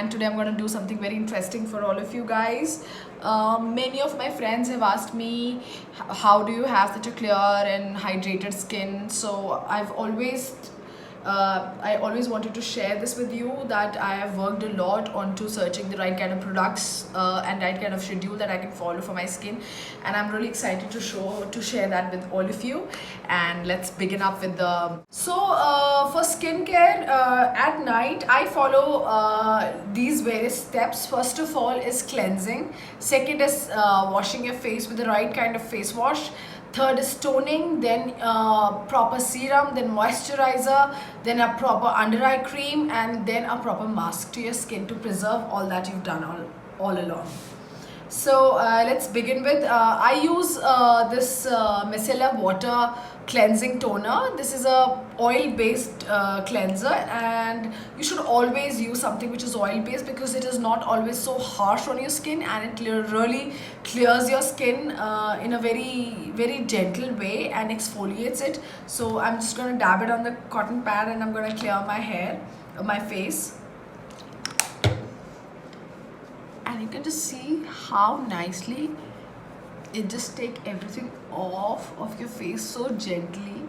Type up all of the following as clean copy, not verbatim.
and today I'm going to do something very interesting for all of you guys. Many of my friends have asked me, how do you have such a clear and hydrated skin? So I always wanted to share this with you, that I have worked a lot onto searching the right kind of products and right kind of schedule that I can follow for my skin, and I'm really excited to share that with all of you. And let's begin up with the for skincare at night I follow these various steps. First of all is cleansing. Second is washing your face with the right kind of face wash. Third is toning, then proper serum, then moisturizer, then a proper under eye cream, and then a proper mask to your skin to preserve all that you've done all along. So let's begin with, I use this micellar water cleansing toner. This is a oil based cleanser, and you should always use something which is oil based because it is not always so harsh on your skin, and it really clears your skin in a very gentle way and exfoliates it. So I'm just going to dab it on the cotton pad and I'm going to clear my hair, my face. And you can just see how nicely it just take everything off of your face so gently.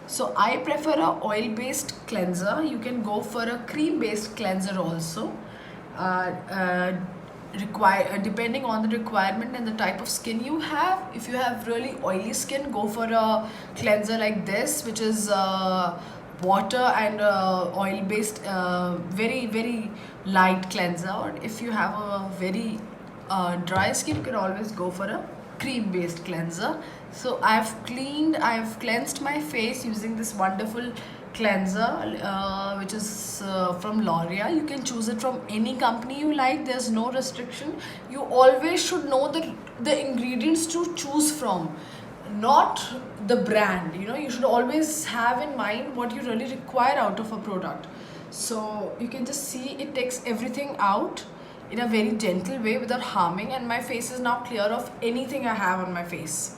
So I prefer a oil based cleanser. You can go for a cream based cleanser also, depending on the requirement and the type of skin you have. If you have really oily skin, go for a cleanser like this, which is water and oil based, very light cleanser. Or if you have a very dry skin, you can always go for a cream based cleanser. So I've cleansed my face using this wonderful cleanser which is from L'Oreal. You can choose it from any company you like. There's no restriction. You always should know the ingredients to choose from, not the brand. You should always have in mind what you really require out of a product. So you can just see it takes everything out in a very gentle way without harming, and my face is now clear of anything I have on my face.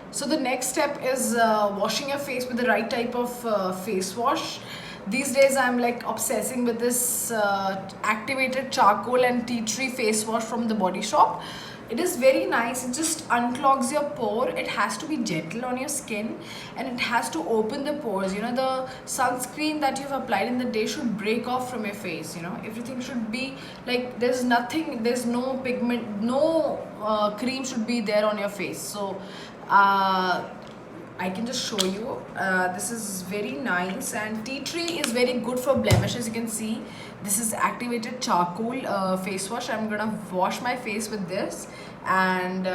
So the next step is washing your face with the right type of face wash. These days I'm like obsessing with this activated charcoal and tea tree face wash from the Body Shop. It is very nice. It just unclogs your pore. It has to be gentle on your skin, and it has to open the pores. The sunscreen that you've applied in the day should break off from your face. Everything should be like, there's no pigment, no cream should be there on your face. So I can just show you. This is very nice, and tea tree is very good for blemishes. You can see this is activated charcoal face wash. I'm gonna wash my face with this, and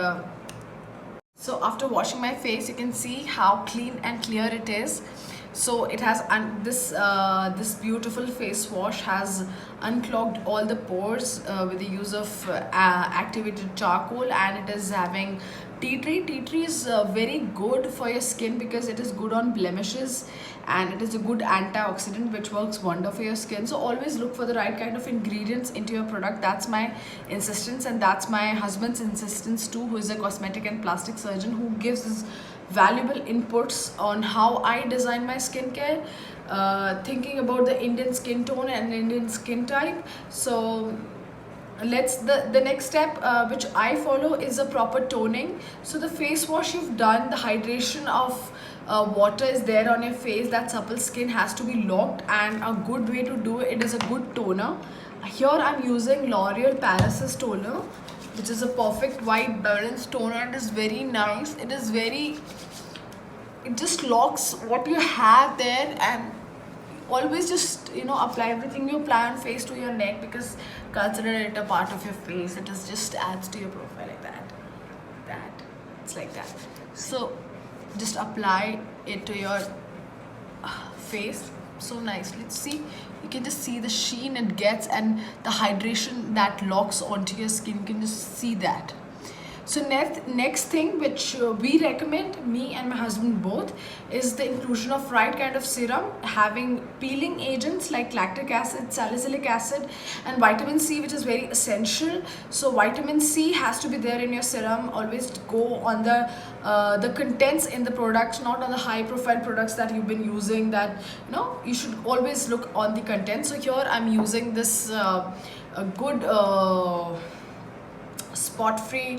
so after washing my face, you can see how clean and clear it is. So it has this beautiful face wash has unclogged all the pores with the use of activated charcoal, and it is having tea tree. Tea tree is very good for your skin because it is good on blemishes, and it is a good antioxidant which works wonder for your skin. So always look for the right kind of ingredients into your product. That's my insistence, and that's my husband's insistence too, who is a cosmetic and plastic surgeon, who gives us valuable inputs on how I design my skincare, thinking about the Indian skin tone and Indian skin type. So the next step which I follow is a proper toning. So the face wash you've done, the hydration of water is there on your face. That supple skin has to be locked, and a good way to do it is a good toner. Here I'm using L'Oreal Paris toner, which is a perfect white balanced toner, and is very nice. It just locks what you have there, and always just apply everything you apply on face to your neck, because consider it a part of your face. It just adds to your profile like that. It's like that. So just apply it to your face so nicely. See, you can just see the sheen it gets and the hydration that locks onto your skin. You can just see that. So next thing which we recommend, me and my husband both, is the inclusion of right kind of serum having peeling agents like lactic acid, salicylic acid, and vitamin C, which is very essential. So vitamin C has to be there in your serum. Always go on the contents in the products, not on the high profile products that you've been using. That you should always look on the contents. So here I'm using this a good spot free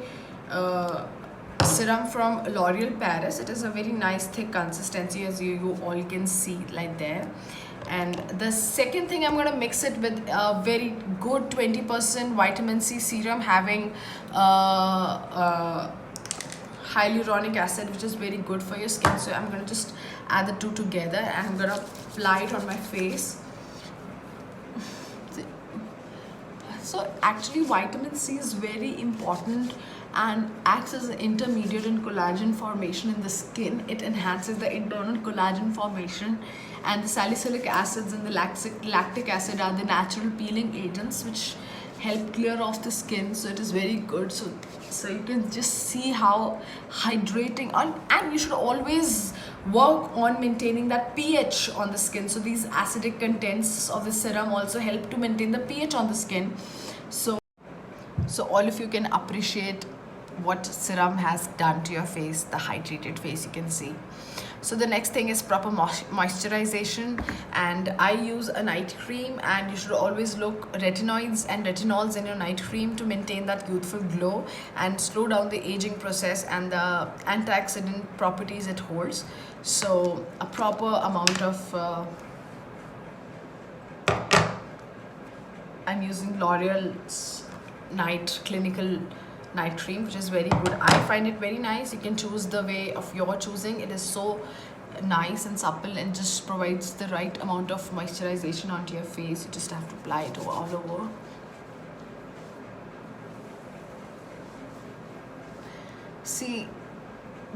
serum from L'Oreal Paris. It is a very nice thick consistency, as you all can see like there. And the second thing, I'm going to mix it with a very good 20% vitamin C serum having hyaluronic acid, which is very good for your skin. So I'm going to just add the two together and I'm going to apply it on my face. So actually vitamin C is very important and acts as an intermediate in collagen formation in the skin. It enhances the internal collagen formation, and the salicylic acids and the lactic acid are the natural peeling agents which help clear off the skin. So it is very good. So you can just see how hydrating, and you should always work on maintaining that pH on the skin. So these acidic contents of the serum also help to maintain the pH on the skin. So all of you can appreciate what serum has done to your face, the hydrated face you can see. So the next thing is proper moisturization, and I use a night cream, and you should always look retinoids and retinols in your night cream to maintain that youthful glow and slow down the aging process and the antioxidant properties it holds. So a proper amount of I'm using L'Oreal's clinical night cream, which is very good. I find it very nice. You can choose the way of your choosing. It is so nice and supple and just provides the right amount of moisturization onto your face. You just have to apply it all over. See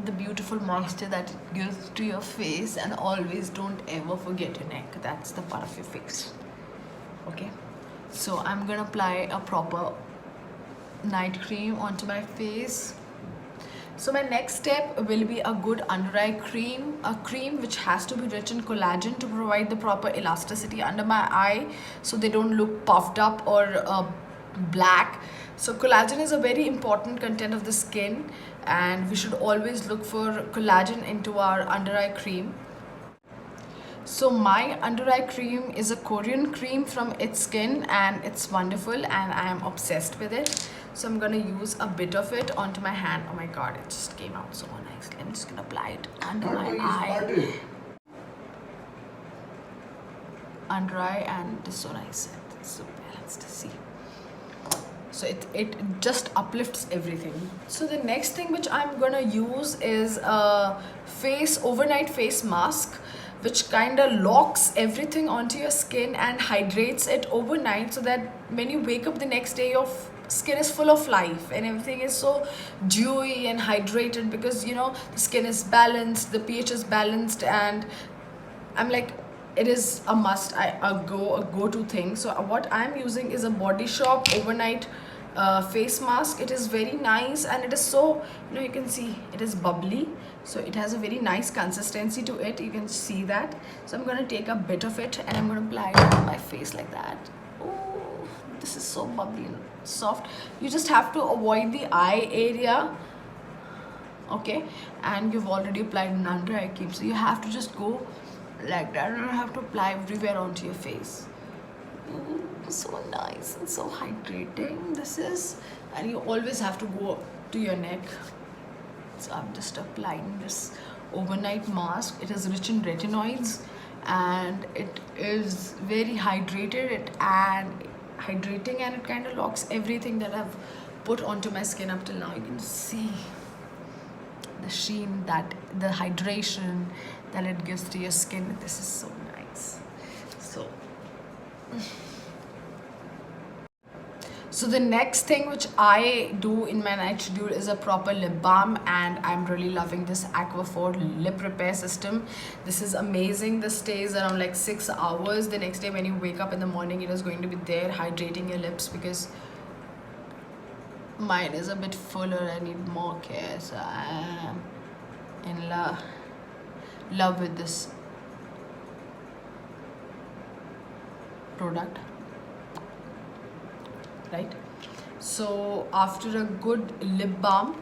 the beautiful moisture that it gives to your face, and always don't ever forget your neck. That's the part of your face. Okay, so I'm gonna apply a proper night cream onto my face. So my next step will be a good under eye cream, a cream which has to be rich in collagen to provide the proper elasticity under my eye so they don't look puffed up or black. So collagen is a very important content of the skin, and we should always look for collagen into our under eye cream. So my under eye cream is a Korean cream from It's Skin, and it's wonderful and I am obsessed with it. So I'm gonna use a bit of it onto my hand. Oh my god, it just came out so nicely. I'm just gonna apply it under my eye. Under eye, and it's so nice. It's so balanced to see. So it just uplifts everything. So the next thing which I'm gonna use is a overnight face mask, which kind of locks everything onto your skin and hydrates it overnight, so that when you wake up the next day, your skin is full of life and everything is so dewy and hydrated, because the skin is balanced, the pH is balanced, and I'm like, it is a must, a go-to thing. So what I'm using is a Body Shop overnight face mask. It is very nice, and it is so, you can see it is bubbly, so it has a very nice consistency to it. You can see that. So I'm going to take a bit of it and I'm going to apply it on my face like that. Oh, this is so bubbly and soft. You just have to avoid the eye area, okay? And you've already applied an under eye cream, so you have to just go like that. You don't have to apply everywhere onto your face. So nice and so hydrating this is, and you always have to go to your neck. So I'm just applying this overnight mask. It is rich in retinoids and it is very hydrating, and it kind of locks everything that I've put onto my skin up till now. You can see the sheen, that the hydration that it gives to your skin. This is so nice. So the next thing which I do in my night schedule is a proper lip balm, and I'm really loving this Aquaphor lip repair system. This is amazing. This stays around like 6 hours. The next day when you wake up in the morning, it is going to be there hydrating your lips, because Mine is a bit fuller. I need more care, so I am in love with this product, right? So after a good lip balm,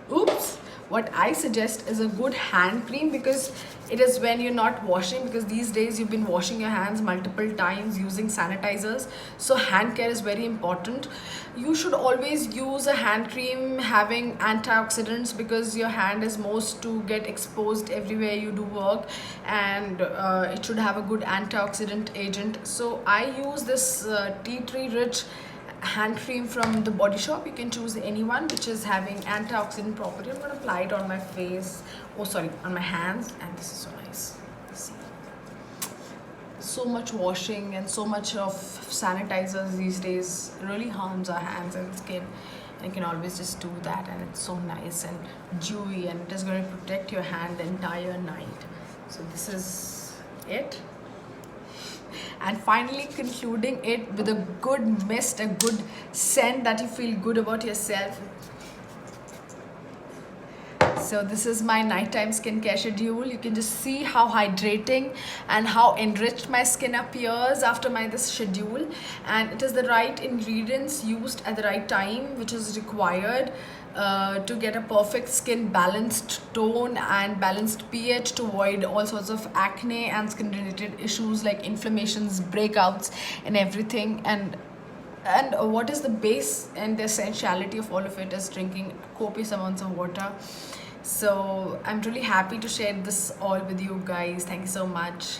oops, what I suggest is a good hand cream, because it is when you're not washing, because these days you've been washing your hands multiple times using sanitizers, so hand care is very important. You should always use a hand cream having antioxidants, because your hand is most to get exposed everywhere you do work, and it should have a good antioxidant agent. So I use this tea tree rich hand cream from the Body Shop. You can choose any one which is having antioxidant property. I'm going to apply it on my face, oh sorry, on my hands, and this is so nice. See, so much washing and so much of sanitizers these days really harms our hands and skin, and you can always just do that, and it's so nice and dewy, and it is going to protect your hand the entire night. So this is it. And finally concluding it with a good mist, a good scent that you feel good about yourself. So this is my nighttime skincare schedule. You can just see how hydrating and how enriched my skin appears after this schedule, and it is the right ingredients used at the right time which is required to get a perfect skin balanced tone and balanced pH, to avoid all sorts of acne and skin related issues like inflammations, breakouts and everything. And what is the base and the essentiality of all of it is drinking copious amounts of water. So I'm really happy to share this all with you guys. Thank you so much.